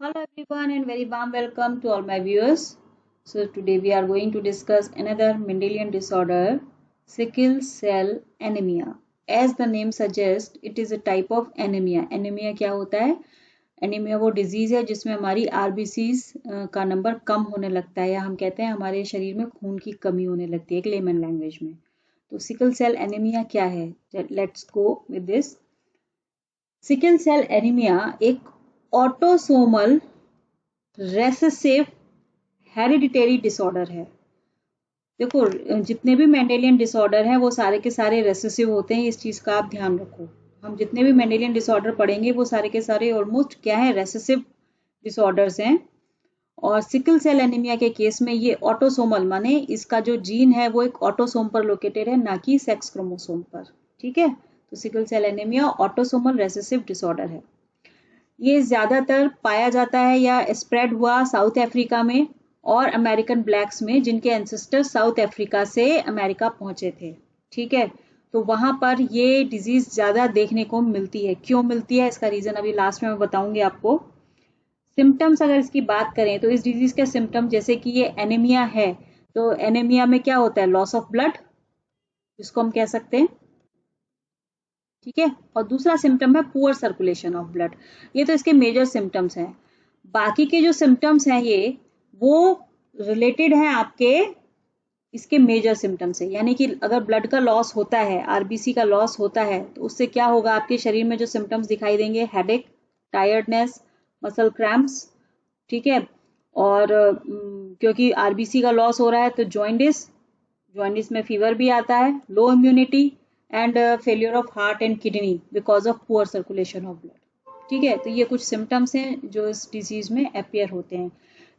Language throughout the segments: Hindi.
Hello everyone and very warm welcome to all my viewers. So today we are going to discuss another Mendelian disorder, sickle cell anemia. As the name suggests, it is a type of anemia. Anemia क्या होता है? एनीमिया वो डिजीज है जिसमें हमारी आरबीसीज का नंबर कम होने लगता है या हम कहते हैं हमारे शरीर में खून की कमी होने लगती है एक लेमन लैंग्वेज में। तो सिकल सेल एनीमिया क्या है? Let's go with this. Sickle cell anaemia एक ऑटोसोमल रेसेसिव हेरिडिटरी डिसऑर्डर है। देखो जितने भी मेंडेलियन डिसऑर्डर हैं वो सारे के सारे रेसेसिव होते हैं, इस चीज का आप ध्यान रखो। हम जितने भी मेंडेलियन डिसऑर्डर पढ़ेंगे वो सारे के सारे ऑलमोस्ट क्या है, रेसेसिव डिसऑर्डर्स हैं। और सिकल सेल एनीमिया के केस में ये ऑटोसोमल माने इसका जो जीन है वो एक ऑटोसोम पर लोकेटेड है, ना कि सेक्स क्रोमोसोम पर। ठीक है, तो sickle cell anaemia autosomal recessive disorder है। ये ज्यादातर पाया जाता है या स्प्रेड हुआ साउथ अफ्रीका में और अमेरिकन ब्लैक्स में, जिनके एंसेस्टर साउथ अफ्रीका से अमेरिका पहुंचे थे। ठीक है, तो वहां पर ये डिजीज ज्यादा देखने को मिलती है। क्यों मिलती है इसका रीजन अभी लास्ट में मैं बताऊंगी आपको। सिम्टम्स अगर इसकी बात करें तो इस डिजीज के सिम्टम जैसे कि ये एनीमिया है, तो एनीमिया में क्या होता है, लॉस ऑफ ब्लड जिसको हम कह सकते हैं। ठीक है, और दूसरा सिम्टम है पुअर सर्कुलेशन ऑफ ब्लड। ये तो इसके मेजर सिम्टम्स हैं। बाकी के जो सिम्टम्स हैं ये वो रिलेटेड हैं आपके इसके मेजर सिम्टम्स से। यानी कि अगर ब्लड का लॉस होता है, आरबीसी का लॉस होता है, तो उससे क्या होगा, आपके शरीर में जो सिम्टम्स दिखाई देंगे, हेडेक, टायर्डनेस, मसल क्रैम्प्स। ठीक है, और क्योंकि आरबीसी का लॉस हो रहा है तो जॉइंडिस में फीवर भी आता है, लो immunity and failure of heart and kidney because of poor circulation of blood. ठीक है, तो ये कुछ सिम्टम्स हैं जो इस डिजीज में अपियर होते हैं।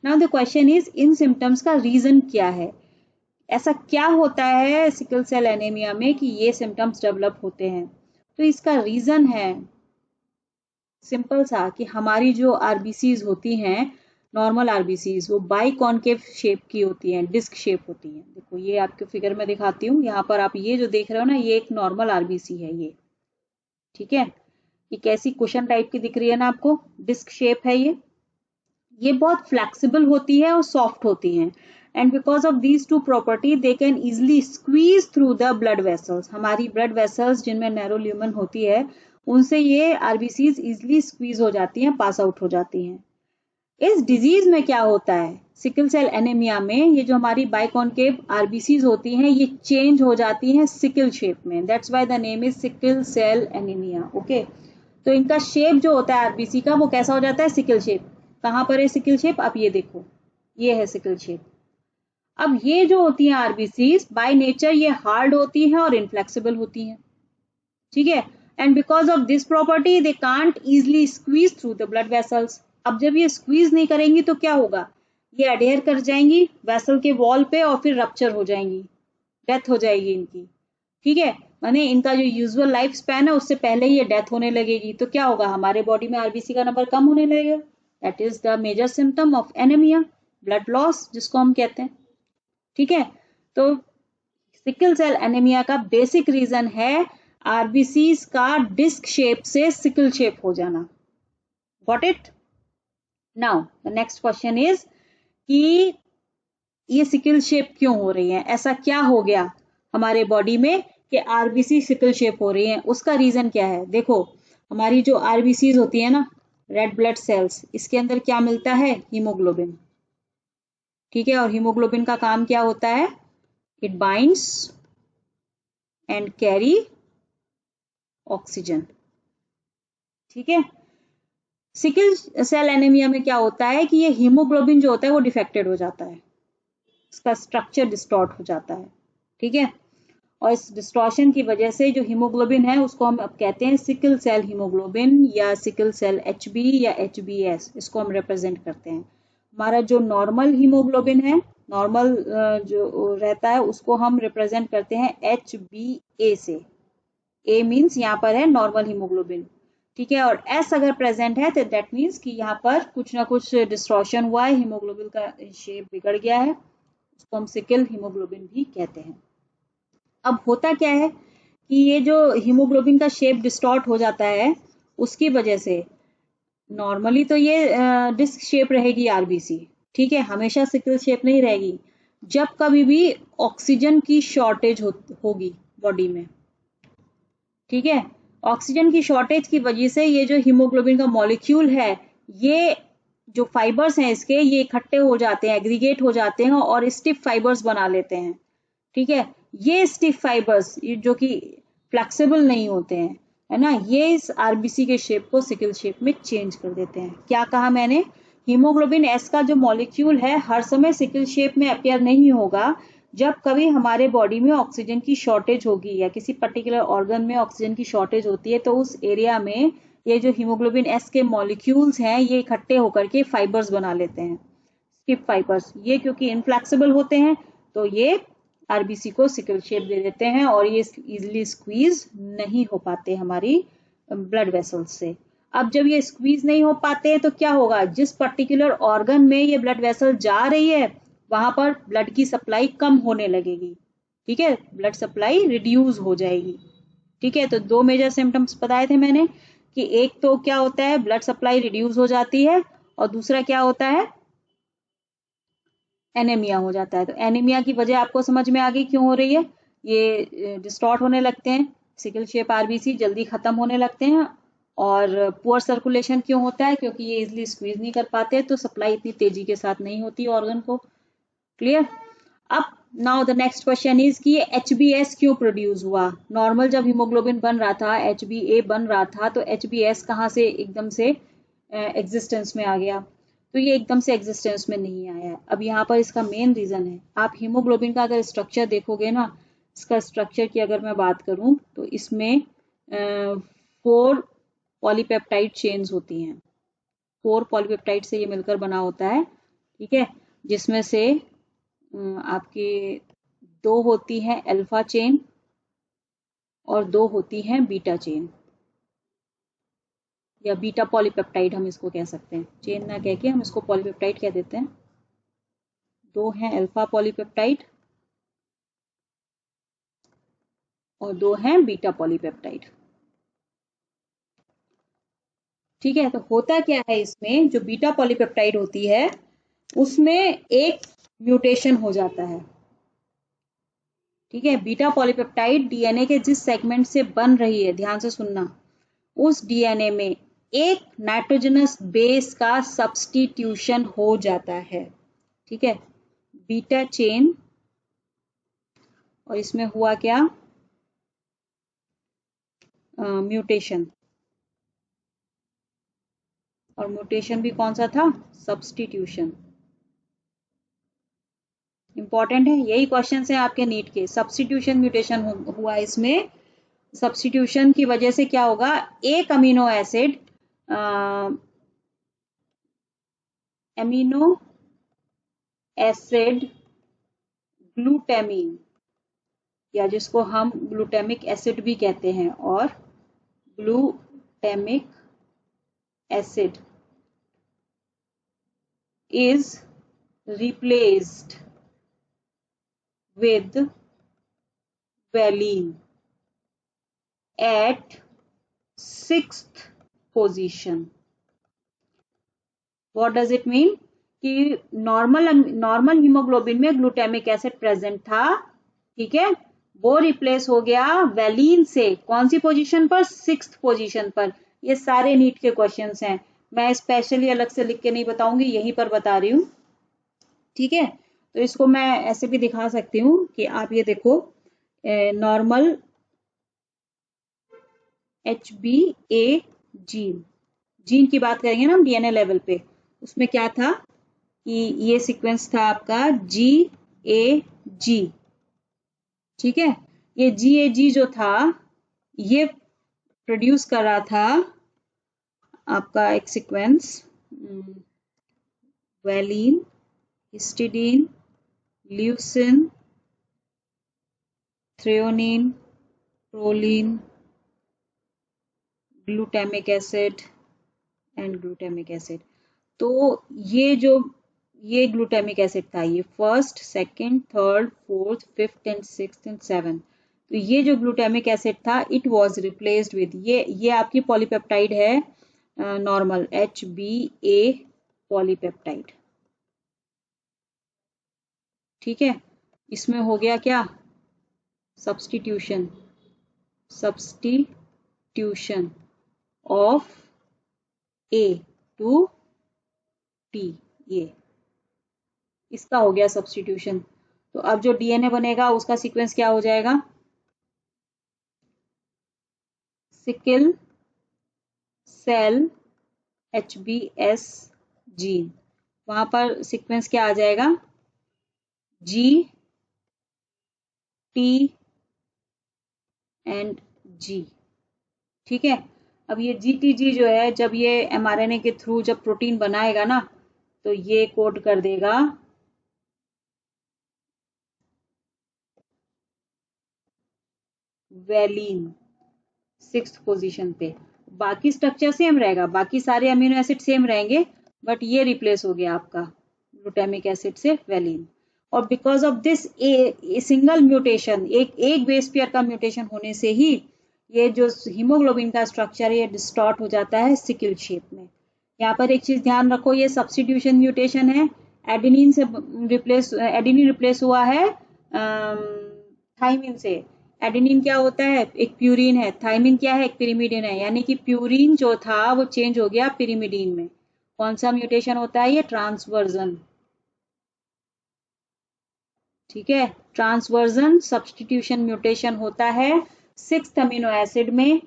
Now the question is, in symptoms का रीजन क्या है? ऐसा क्या होता है सिकल सेल एनीमिया में कि ये सिम्टम्स डेवलप होते हैं? तो इसका रीजन है सिंपल सा कि हमारी जो आरबीसीज होती हैं, नॉर्मल आरबीसीज, वो बाइकॉन्केव शेप की होती हैं, डिस्क शेप होती हैं। देखो ये आपके फिगर में दिखाती हूँ, यहाँ पर आप ये जो देख रहे हो ना, ये एक नॉर्मल आरबीसी है ये। ठीक है, ये कैसी कुशन टाइप की दिख रही है ना आपको, डिस्क शेप है ये बहुत फ्लेक्सिबल होती है और सॉफ्ट होती हैं। And because of these two property they can easily squeeze through the blood vessels. हमारी ब्लड वेसल्स जिनमें नैरो ल्यूमन होती है, उनसे ये आरबीसीज इजिली स्क्वीज हो जाती हैं, पास आउट हो जाती हैं। इस डिजीज में क्या होता है, सिकल सेल एनीमिया में, ये जो हमारी बाइकॉन्केव आरबीसीज होती हैं ये चेंज हो जाती हैं सिकल शेप में। That's why the name is sickle cell anaemia. Okay, तो इनका शेप जो होता है आरबीसी का वो कैसा हो जाता है, सिकल शेप। कहां पर है सिकल शेप, आप ये देखो, ये है सिकल शेप। अब ये जो होती है आरबीसीज बाय नेचर ये हार्ड होती है और इनफ्लेक्सिबल होती है। ठीक है, and because of this property they can't easily squeeze through the blood vessels. अब जब ये स्क्वीज नहीं करेंगी तो क्या होगा, ये अडेयर कर जाएंगी वेसल के वॉल पे और फिर रप्चर हो जाएंगी, डेथ हो जाएगी इनकी। ठीक है, माने इनका जो यूजुअल लाइफ स्पैन है उससे पहले ही ये डेथ होने लगेगी। तो क्या होगा, हमारे बॉडी में आरबीसी का नंबर कम होने लगेगा। That is the major symptom of anaemia, blood loss जिसको हम कहते हैं। ठीक है, तो सिकल सेल एनीमिया का बेसिक रीजन है आरबीसीज का डिस्क शेप से सिकल शेप हो जाना। Got it? Now the next question is कि ये सिकल शेप क्यों हो रही है, ऐसा क्या हो गया हमारे बॉडी में कि आरबीसी सिकल शेप हो रही है? उसका रीजन क्या है? देखो हमारी जो आरबीसीज होती है ना, रेड ब्लड सेल्स, इसके अंदर क्या मिलता है, हीमोग्लोबिन। ठीक है, और हीमोग्लोबिन का काम क्या होता है, it binds and carry oxygen. ठीक है, सिकल सेल एनीमिया में क्या होता है कि ये हीमोग्लोबिन जो होता है वो डिफेक्टेड हो जाता है, इसका स्ट्रक्चर डिस्टॉर्ट हो जाता है। ठीक है, और इस डिस्टॉर्शन की वजह से जो हीमोग्लोबिन है उसको हम अब कहते हैं सिकल सेल हीमोग्लोबिन या सिकल सेल एचबी या एचबीएस, इसको हम रिप्रेजेंट करते हैं। हमारा जो नॉर्मल हीमोग्लोबिन है, नॉर्मल जो रहता है, उसको हम रिप्रेजेंट करते हैं एचबीए से। ए मीन्स यहाँ पर है नॉर्मल हीमोग्लोबिन। ठीक है, और एस अगर प्रेजेंट है तो दैट मीन्स कि यहाँ पर कुछ ना कुछ डिस्ट्रॉशन हुआ है, हीमोग्लोबिन का शेप बिगड़ गया है, उसको हम सिकल हीमोग्लोबिन भी कहते हैं। अब होता क्या है कि ये जो हीमोग्लोबिन का शेप डिस्टॉर्ट हो जाता है, उसकी वजह से नॉर्मली तो ये डिस्क शेप रहेगी आरबीसी, ठीक है, हमेशा सिकल शेप नहीं रहेगी। जब कभी भी ऑक्सीजन की शॉर्टेज होगी बॉडी में, ठीक है, ऑक्सीजन की शॉर्टेज की वजह से ये जो हीमोग्लोबिन का मॉलिक्यूल है, ये जो फाइबर्स हैं इसके, ये इकट्ठे हो जाते हैं, एग्रीगेट हो जाते हैं और स्टिफ फाइबर्स बना लेते हैं, ठीक है। ये स्टिफ फाइबर्स जो कि फ्लेक्सिबल नहीं होते हैं, है ना, ये इस आरबीसी के शेप को सिकल शेप में चेंज कर देते हैं। क्या कहा मैंने, हीमोग्लोबिन एस का जो मॉलिक्यूल है हर समय सिकल शेप में अपियर नहीं होगा। जब कभी हमारे बॉडी में ऑक्सीजन की शॉर्टेज होगी या किसी पर्टिकुलर ऑर्गन में ऑक्सीजन की शॉर्टेज होती है, तो उस एरिया में ये जो हीमोग्लोबिन एस के मॉलिक्यूल्स हैं ये इकट्ठे होकर के फाइबर्स बना लेते हैं, स्टिफ फाइबर्स। ये क्योंकि इनफ्लेक्सिबल होते हैं तो ये आरबीसी को सिकल शेप दे देते हैं और ये इजिली स्क्वीज नहीं हो पाते हमारी ब्लड वेसल्स से। अब जब ये स्क्वीज नहीं हो पाते तो क्या होगा, जिस पर्टिकुलर ऑर्गन में ये ब्लड वेसल जा रही है वहां पर ब्लड की सप्लाई कम होने लगेगी, ठीक है, ब्लड सप्लाई रिड्यूस हो जाएगी, ठीक है। तो दो मेजर सिम्टम्स बताए थे मैंने कि एक तो क्या होता है, ब्लड सप्लाई रिड्यूस हो जाती है, और दूसरा क्या होता है, एनीमिया हो जाता है। तो एनीमिया की वजह आपको समझ में आ गई क्यों हो रही है, ये डिस्टॉर्ट होने लगते हैं, सिकल शेप आरबीसी जल्दी खत्म होने लगते हैं। और पुअर सर्कुलेशन क्यों होता है, क्योंकि ये इजिली स्क्वीज नहीं कर पाते, तो सप्लाई इतनी तेजी के साथ नहीं होती ऑर्गन को। क्लियर। अब now the next question is कि ये HbS क्यों प्रोड्यूस हुआ। नॉर्मल जब हीमोग्लोबिन बन रहा था, HbA बन रहा था, तो HbS कहाँ से एकदम से एग्जिस्टेंस में आ गया, तो ये एकदम से एग्जिस्टेंस में नहीं आया। अब यहाँ पर इसका मेन रीजन है, आप हीमोग्लोबिन का अगर स्ट्रक्चर देखोगे ना, इसका स्ट्रक्चर की अगर मैं बात करूं तो इसमें 4 पॉलीपेप्टाइड चेन्स होती हैं, 4 पॉलीपेप्टाइड से ये मिलकर बना होता है, ठीक है, जिसमें से आपकी 2 होती हैं अल्फा चेन और 2 होती हैं बीटा चेन, या बीटा पॉलीपेप्टाइड हम इसको कह सकते हैं, चेन ना कह के हम इसको पॉलीपेप्टाइड कह देते हैं। 2 हैं अल्फा पॉलीपेप्टाइड और 2 हैं बीटा पॉलीपेप्टाइड, ठीक है। तो होता क्या है इसमें, जो बीटा पॉलीपेप्टाइड होती है उसमें एक म्यूटेशन हो जाता है, ठीक है। बीटा पॉलीपेप्टाइड डीएनए के जिस सेगमेंट से बन रही है, ध्यान से सुनना, उस डीएनए में एक नाइट्रोजनस बेस का सब्स्टिट्यूशन हो जाता है, ठीक है, बीटा चेन। और इसमें हुआ क्या, म्यूटेशन, और म्यूटेशन भी कौन सा था, सब्स्टिट्यूशन। इंपॉर्टेंट है, यही क्वेश्चन है आपके नीट के, सब्स्टिट्यूशन म्यूटेशन हुआ इसमें। सब्स्टिट्यूशन की वजह से क्या होगा, एक अमीनो एसिड ग्लूटामीन, या जिसको हम ग्लूटामिक एसिड भी कहते हैं, और glutamic acid is replaced with valine at 6th position. What does it mean? कि नॉर्मल हीमोग्लोबिन में ग्लूटामिक एसिड प्रेजेंट था, ठीक है, वो रिप्लेस हो गया वैलीन से, कौन सी पोजीशन पर, 6th पोजीशन पर। ये सारे नीट के क्वेश्चंस हैं, मैं स्पेशली अलग से लिख के नहीं बताऊंगी, यहीं पर बता रही हूँ, ठीक है। तो इसको मैं ऐसे भी दिखा सकती हूँ कि आप ये देखो, नॉर्मल HbA जीन की बात करेंगे ना हम डीएनए लेवल पे, उसमें क्या था कि ये सीक्वेंस था आपका GAG, ठीक है। ये GAG जो था ये प्रोड्यूस कर रहा था आपका एक sequence valine, histidine, leucine, threonine, proline, glutamic acid and glutamic acid. तो ये ग्लूटामिक एसिड था, ये 1st, 2nd, 3rd, 4th, 5th and 6th and 7th। तो ये जो ग्लूटामिक एसिड था, इट वाज रिप्लेस्ड विद ये आपकी पॉलीपेप्टाइड है, नॉर्मल HbA पॉलीपेप्टाइड। ठीक है, इसमें हो गया क्या, substitution of A to T, ये इसका हो गया सब्स्टिट्यूशन। तो अब जो DNA बनेगा उसका सीक्वेंस क्या हो जाएगा, सिकल सेल HbS जीन, वहां पर सीक्वेंस क्या आ जाएगा, G T एंड G। ठीक है, अब ये GTG जो है, जब ये mRNA के थ्रू जब प्रोटीन बनाएगा ना, तो ये कोड कर देगा वैलीन 6th पोजीशन पे। बाकी स्ट्रक्चर सेम रहेगा, बाकी सारे अमीनो एसिड सेम रहेंगे, बट ये रिप्लेस हो गया आपका ग्लूटामिक एसिड से वैलीन। और because of this a single mutation, एक बेस पेयर का म्यूटेशन होने से ही ये जो हीमोग्लोबिन का स्ट्रक्चर है ये डिस्टॉर्ट हो जाता है सिकल शेप में। यहाँ पर एक चीज ध्यान रखो, ये सब्स्टिट्यूशन म्यूटेशन है, एडेनिन रिप्लेस हुआ है थाइमिन से। एडेनिन क्या होता है, एक प्यूरिन है, थाइमिन क्या है, एक पिरिमिडिन है, यानी कि प्यूरिन जो था वो चेंज हो गया पिरिमिडिन में। कौन सा म्यूटेशन होता है, ये ट्रांसवर्जन। ठीक है, ट्रांसवर्जन सब्स्टिट्यूशन म्यूटेशन होता है 6th अमीनो एसिड में,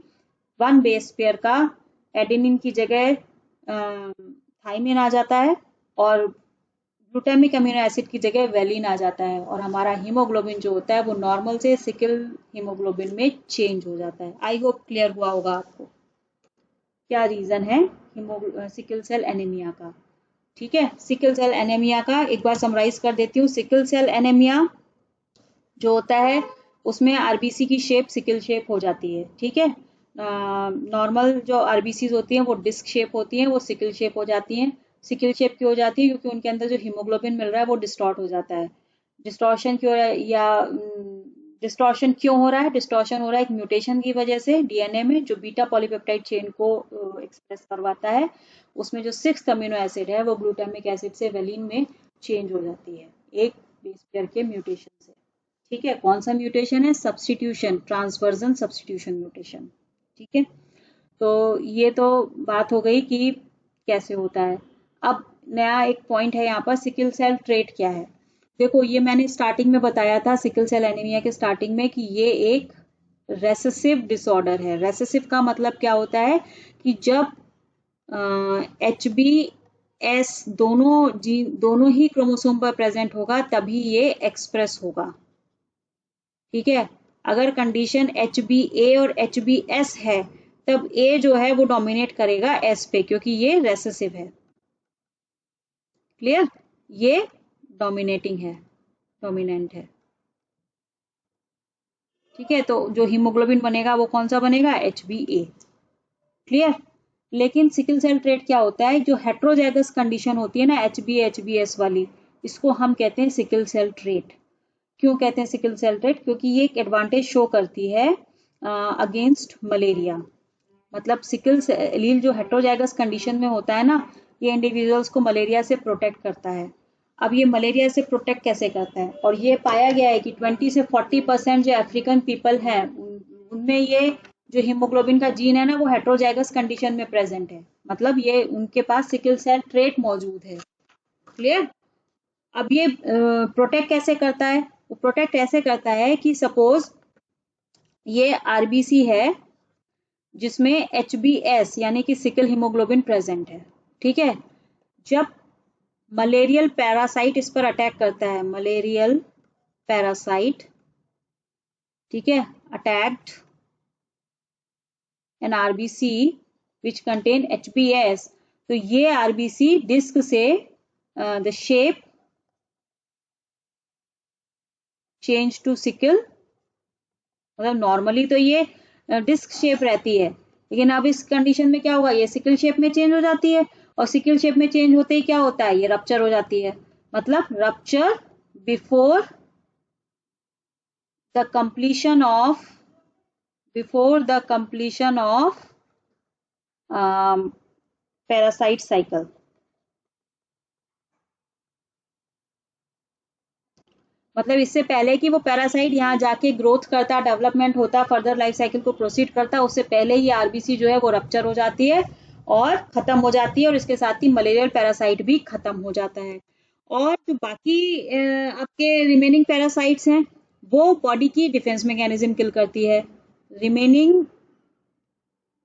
1 बेस पेयर का एडेनिन की जगह थाइमिन आ जाता है, और ग्लूटामिक अमीनो एसिड की जगह वैलिन आ जाता है, और हमारा हीमोग्लोबिन जो होता है वो नॉर्मल से सिकल हीमोग्लोबिन में चेंज हो जाता है। आई होप क्लियर हुआ होगा आपको क्या रीजन है सिकल सेल एनीमिया का। ठीक है, सिकल सेल एनीमिया का एक बार समराइज कर देती हूँ। सिकल सेल एनीमिया जो होता है उसमें आरबीसी की शेप सिकल शेप हो जाती है। ठीक है, नॉर्मल जो आरबीसी होती हैं वो डिस्क शेप होती हैं, वो सिकल शेप हो जाती हैं। सिकल शेप क्यों हो जाती है, क्योंकि उनके अंदर जो हीमोग्लोबिन मिल रहा है वो डिस्टॉर्ट हो जाता है। डिस्टॉर्शन क्यों, या डिस्टॉर्शन क्यों हो रहा है, डिस्टॉर्शन हो रहा है एक म्यूटेशन की वजह से डीएनए में, जो बीटा पॉलीपेप्टाइड चेन को एक्सप्रेस करवाता है। उसमें जो 6th अमीनो एसिड है वो ग्लूटामिक एसिड से वैलिन में चेंज हो जाती है एक बेस पेयर के म्यूटेशन से। ठीक है, कौन सा म्यूटेशन है, सब्स्टिट्यूशन, ट्रांसवर्जन सब्स्टिट्यूशन म्यूटेशन। ठीक है, तो ये तो बात हो गई कि कैसे होता है। अब नया एक पॉइंट है यहाँ पर, सिकल सेल ट्रेट क्या है। देखो, ये मैंने स्टार्टिंग में बताया था सिकल सेल एनीमिया के स्टार्टिंग में कि ये एक रेसेसिव डिसऑर्डर है। रेसेसिव का मतलब क्या होता है कि जब HbS दोनों ही क्रोमोसोम पर प्रेजेंट होगा तभी ये एक्सप्रेस होगा। ठीक है, अगर कंडीशन HbA और HbS है तब A जो है वो डोमिनेट करेगा S पे, क्योंकि ये रेसेसिव है। क्लियर, ये डोमिनेटिंग है, डोमिनेंट है। ठीक है, तो जो हीमोग्लोबिन बनेगा वो कौन सा बनेगा, HbA। क्लियर, लेकिन सिकल सेल ट्रेट क्या होता है, जो हेट्रोजाइगस कंडीशन होती है ना HbA HbS वाली, इसको हम कहते हैं सिकल सेल ट्रेट। क्यों कहते हैं सिकल सेल ट्रेट, क्योंकि ये एक एडवांटेज शो करती है अगेंस्ट मलेरिया। मतलब सिकल एलील जो हेट्रोजाइगस कंडीशन में होता है ना, ये इंडिविजुअल्स को मलेरिया से प्रोटेक्ट करता है। अब ये मलेरिया से प्रोटेक्ट कैसे करता है, और ये पाया गया है कि 20 से 40% जो अफ्रीकन पीपल हैं उनमें ये जो हीमोग्लोबिन का जीन है ना वो हेट्रोजाइगस कंडीशन में प्रेजेंट है, मतलब ये उनके पास सिकल सेल ट्रेट मौजूद है। क्लियर, अब ये प्रोटेक्ट कैसे करता है, वो प्रोटेक्ट ऐसे करता है कि सपोज ये आरबीसी है जिसमें HbS यानी कि सिकल हीमोग्लोबिन प्रेजेंट है। ठीक है, जब मलेरियल पैरासाइट इस पर अटैक करता है, मलेरियल पैरासाइट, ठीक है, attacked an RBC which contain HbS, तो ये आरबीसी डिस्क से the shape change to sickle, मतलब नॉर्मली तो ये डिस्क शेप रहती है, लेकिन अब इस कंडीशन में क्या होगा, ये सिकल शेप में चेंज हो जाती है, और सिकल शेप में चेंज होते ही क्या होता है, ये रप्चर हो जाती है। मतलब rupture before the completion of parasite cycle. मतलब इससे पहले कि वो पैरासाइट यहाँ जाके ग्रोथ करता, डेवलपमेंट होता, फर्दर लाइफ साइकिल को प्रोसीड करता, उससे पहले ही आरबीसी जो है वो रप्चर हो जाती है और खत्म हो जाती है, और इसके साथ ही मलेरियल पैरासाइट भी खत्म हो जाता है। और जो बाकी आपके रिमेनिंग पैरासाइट्स हैं वो बॉडी की डिफेंस मैकेनिज्म किल करती है।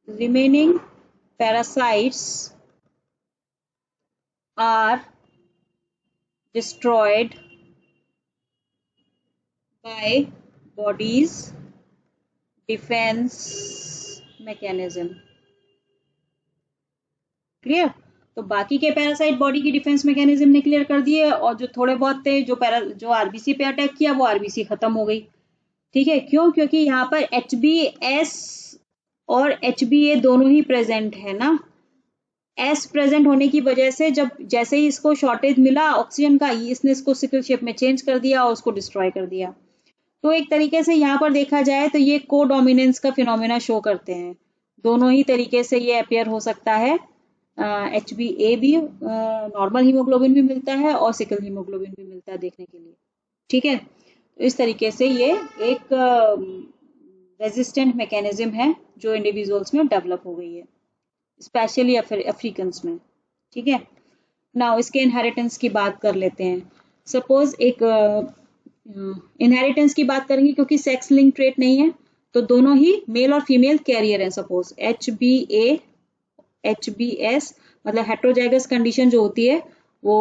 Remaining parasites are destroyed by body's defense mechanism। Clear? तो बाकी के पैरासाइट बॉडी की डिफेंस मैकेनिज्म ने क्लियर कर दिए, और जो थोड़े बहुत थे जो आरबीसी पे अटैक किया वो आरबीसी खत्म हो गई। ठीक है, क्यों? क्योंकि यहाँ पर HbS और HbA दोनों ही प्रेजेंट है ना। S प्रेजेंट होने की वजह से जैसे ही इसको शॉर्टेज मिला ऑक्सीजन का, इसने इसको सिकल शेप में चेंज कर दिया और उसको डिस्ट्रॉय कर दिया। तो एक तरीके से यहाँ पर देखा जाए तो ये को डोमिनेंस का फिनोमेना शो करते हैं। दोनों ही तरीके से ये अपियर हो सकता है। HbA भी नॉर्मल हीमोग्लोबिन भी मिलता है और सिकल हीमोग्लोबिन भी मिलता है देखने के लिए। ठीक है, तो इस तरीके से ये एक रेजिस्टेंट मैकेनिज्म है जो इंडिविजुअल्स में डेवलप हो गई है, स्पेशली अफ्रीकन्स में। ठीक है, नाउ इसके इनहेरिटेंस की बात कर लेते हैं। सपोज एक इनहेरिटेंस की बात करेंगे क्योंकि सेक्स लिंक ट्रेट नहीं है, तो दोनों ही मेल और फीमेल कैरियर हैं। सपोज HbA HbS मतलब हेट्रोजाइगस कंडीशन जो होती है वो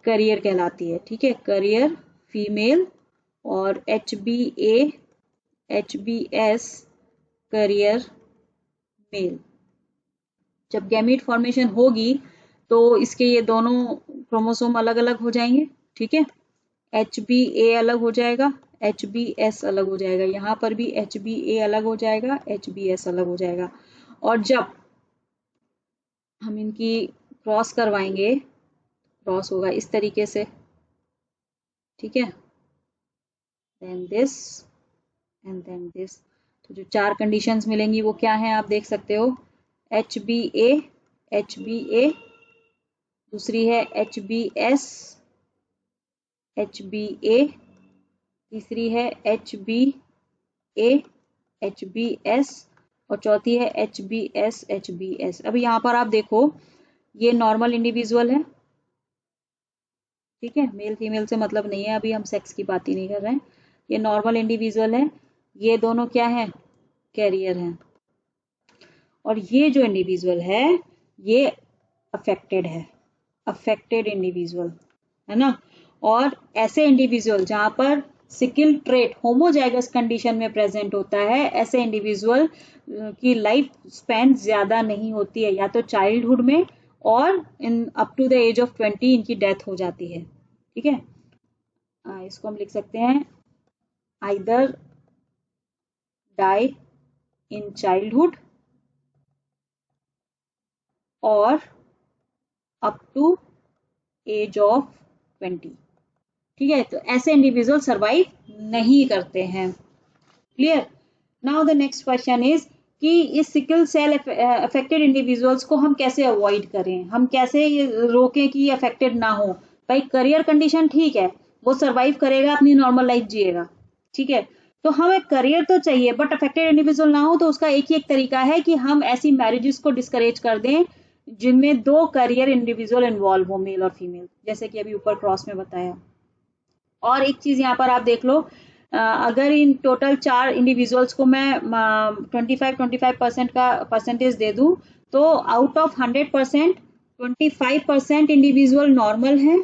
करियर कहलाती है। ठीक है, करियर फीमेल और HbA HbS करियर मेल। जब गैमीट फॉर्मेशन होगी तो इसके ये दोनों क्रोमोसोम अलग अलग हो जाएंगे। ठीक है, HbA अलग हो जाएगा, HbS अलग हो जाएगा, यहाँ पर भी HbA अलग हो जाएगा, HbS अलग हो जाएगा। और जब हम इनकी क्रॉस करवाएंगे, क्रॉस होगा इस तरीके से। ठीक है, then this and then this. तो जो चार कंडीशंस मिलेंगी वो क्या है आप देख सकते हो। HbA HbA, दूसरी है HbS HbA, तीसरी है HbA HbS और चौथी है HbS HbS। अब यहाँ पर आप देखो ये नॉर्मल इंडिविजुअल है। ठीक है, मेल फीमेल से मतलब नहीं है, अभी हम सेक्स की बात ही नहीं कर रहे हैं। ये नॉर्मल इंडिविजुअल है, ये दोनों क्या है? कैरियर हैं। और ये जो इंडिविजुअल है ये अफेक्टेड है, अफेक्टेड इंडिविजुअल है ना। और ऐसे इंडिविजुअल जहां पर सिकल ट्रेट होमोजाइगस कंडीशन में प्रेजेंट होता है, ऐसे इंडिविजुअल की लाइफ स्पैन ज्यादा नहीं होती है, या तो चाइल्डहुड में और in up to the age of 20 इनकी डेथ हो जाती है। ठीक है, इसको हम लिख सकते हैं आइदर डाई इन चाइल्डहुड और अप टू एज ऑफ 20। ठीक है, तो ऐसे इंडिविजुअल सरवाइव नहीं करते हैं। Clear? Now the next question is कि इस सिकल सेल अफेक्टेड इंडिविजुअल्स को हम कैसे अवॉइड करें, हम कैसे रोकें कि अफेक्टेड ना हो। भाई करियर कंडीशन ठीक है, वो सरवाइव करेगा, अपनी नॉर्मल लाइफ जिएगा। ठीक है, तो हमें करियर तो चाहिए बट अफेक्टेड इंडिविजुअल ना हो, तो उसका एक ही एक तरीका है कि हम ऐसी मैरिजेस को डिस्करेज कर दें जिनमें 2 करियर इंडिविजुअल इन्वॉल्व हो, मेल और फीमेल, जैसे कि अभी ऊपर क्रॉस में बताया। और एक चीज यहाँ पर आप देख लो, अगर इन टोटल 4 इंडिविजुअल्स को मैं 25% का परसेंटेज दे दूं, तो आउट ऑफ 100% 25% इंडिविजुअल नॉर्मल हैं,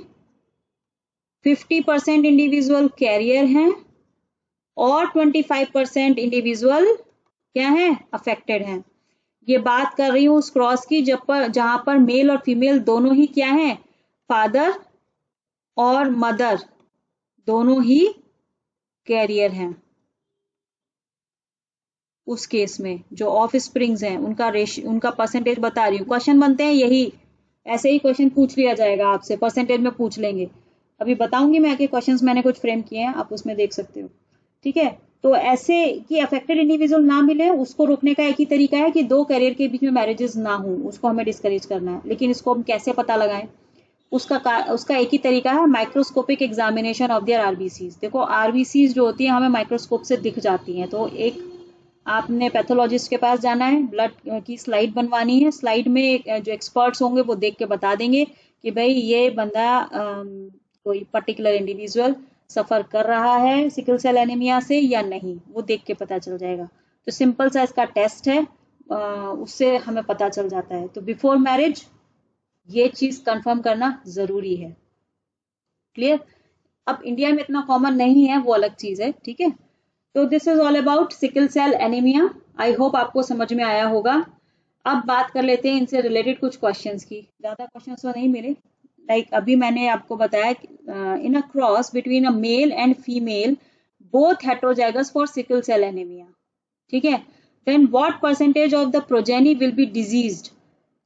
50% इंडिविजुअल कैरियर हैं और 25% इंडिविजुअल क्या है? अफेक्टेड हैं। ये बात कर रही हूँ उस क्रॉस की जहां पर मेल और फीमेल दोनों ही क्या है? फादर और मदर दोनों ही कैरियर हैं। उस केस में जो ऑफ स्प्रिंग्स हैं उनका परसेंटेज बता रही हूँ। क्वेश्चन बनते हैं यही, ऐसे ही क्वेश्चन पूछ लिया जाएगा आपसे, परसेंटेज में पूछ लेंगे। अभी बताऊंगी मैं कि क्वेश्चंस मैंने कुछ फ्रेम किए हैं, आप उसमें देख सकते हो। ठीक है, तो ऐसे कि अफेक्टेड इंडिविजुअल ना मिले, उसको रोकने का एक ही तरीका है कि 2 कैरियर के बीच में मैरिजेस ना हो, उसको हमें डिस्करेज करना है। लेकिन इसको हम कैसे पता लगाएं? उसका एक ही तरीका है, microscopic examination of their RBCs. देखो आरबीसीज जो होती है हमें माइक्रोस्कोप से दिख जाती हैं। तो एक आपने पैथोलॉजिस्ट के पास जाना है, ब्लड की स्लाइड बनवानी है, स्लाइड में जो एक्सपर्ट्स होंगे वो देख के बता देंगे कि भाई ये बंदा कोई पर्टिकुलर इंडिविजुअल सफर कर रहा है सिकल सेल एनीमिया से या नहीं, वो देख के पता चल जाएगा। तो सिंपल सा इसका टेस्ट है, उससे हमें पता चल जाता है। तो बिफोर मैरिज ये चीज कंफर्म करना जरूरी है। क्लियर? अब इंडिया में इतना कॉमन नहीं है, वो अलग चीज है, ठीक है। तो this is all about sickle cell anaemia. I hope आपको समझ में आया होगा। अब बात कर लेते हैं इनसे रिलेटेड कुछ क्वेश्चंस की। ज्यादा क्वेश्चंस तो नहीं मिले, लाइक अभी मैंने आपको बताया in a cross between a male and female both heterozygous for sickle cell anaemia, ठीक है। Then what percentage of the progeny will be diseased,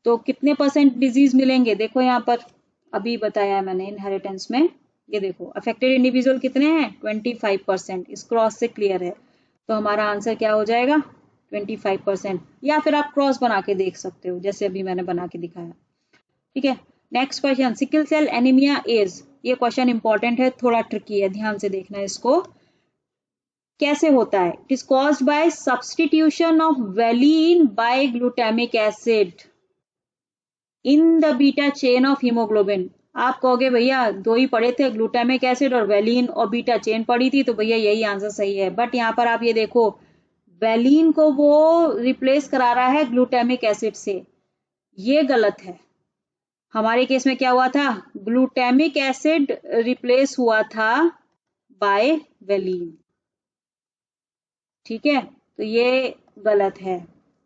तो कितने परसेंट डिजीज मिलेंगे? देखो यहाँ पर अभी बताया मैंने इनहेरिटेंस में, ये देखो अफेक्टेड इंडिविजुअल कितने हैं? 25%। इस क्रॉस से क्लियर है, तो हमारा आंसर क्या हो जाएगा? 25%। या फिर आप क्रॉस बना के देख सकते हो, जैसे अभी मैंने बना के दिखाया, ठीक है। Next question, sickle cell anaemia is, ये क्वेश्चन इंपॉर्टेंट है, थोड़ा ट्रिकी है, ध्यान से देखना इसको। कैसे होता है? It is caused by substitution of valine by glutamic acid in the beta chain of haemoglobin. आप कहोगे भैया 2 ही पढ़े थे, ग्लूटामिक एसिड और वेलिन और बीटा चेन पढ़ी थी, तो भैया यही आंसर सही है। बट यहाँ पर आप ये देखो, वेलिन को वो रिप्लेस करा रहा है ग्लूटामिक एसिड से, ये गलत है। हमारे केस में क्या हुआ था? ग्लूटामिक एसिड रिप्लेस हुआ था बाय वेलिन, ठीक है, तो ये गलत है।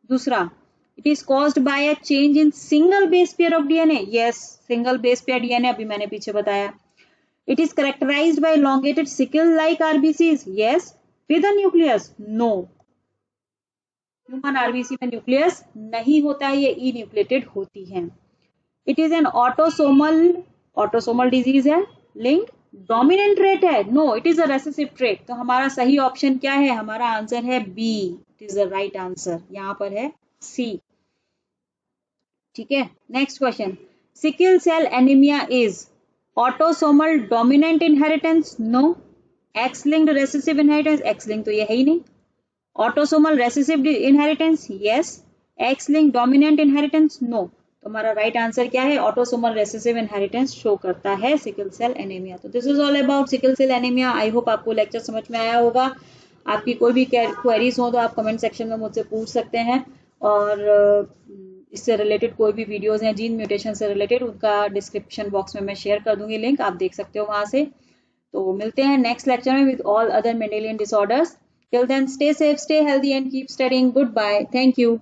दूसरा, it is caused by a change in single base pair of DNA. Yes, single base pair DNA अभी मैंने पीछे बताया। It is characterized by elongated sickle-like RBCs. Yes, with a nucleus. No. Human RBC में न्यूक्लियस नहीं होता है, ये enucleated होती हैं। It is an autosomal disease है, linked dominant trait है। No, it is a recessive trait। तो हमारा सही ऑप्शन क्या है? हमारा आंसर है B. It is the right answer। यहाँ पर है C, ठीक है। Next question, sickle cell anaemia is autosomal dominant inheritance? No. X linked recessive inheritance? X linked तो ये है ही नहीं। Autosomal recessive inheritance? Yes. X linked dominant inheritance? No. तो हमारा राइट आंसर क्या है? ऑटोसोमल रेसेसिव इनहेरिटेंस शो करता है सिकल सेल एनीमिया। तो this is all about sickle cell anaemia. I hope आपको लेक्चर समझ में आया होगा। आपकी कोई भी क्वेरीज हो तो आप कमेंट सेक्शन में मुझसे पूछ सकते हैं, और इससे रिलेटेड कोई भी वीडियोस हैं जीन म्यूटेशन से रिलेटेड, उनका डिस्क्रिप्शन बॉक्स में मैं शेयर कर दूंगी लिंक, आप देख सकते हो वहां से। तो मिलते हैं नेक्स्ट लेक्चर में with all other Mendelian disorders. Till then stay safe, stay healthy and keep studying. Goodbye, thank you.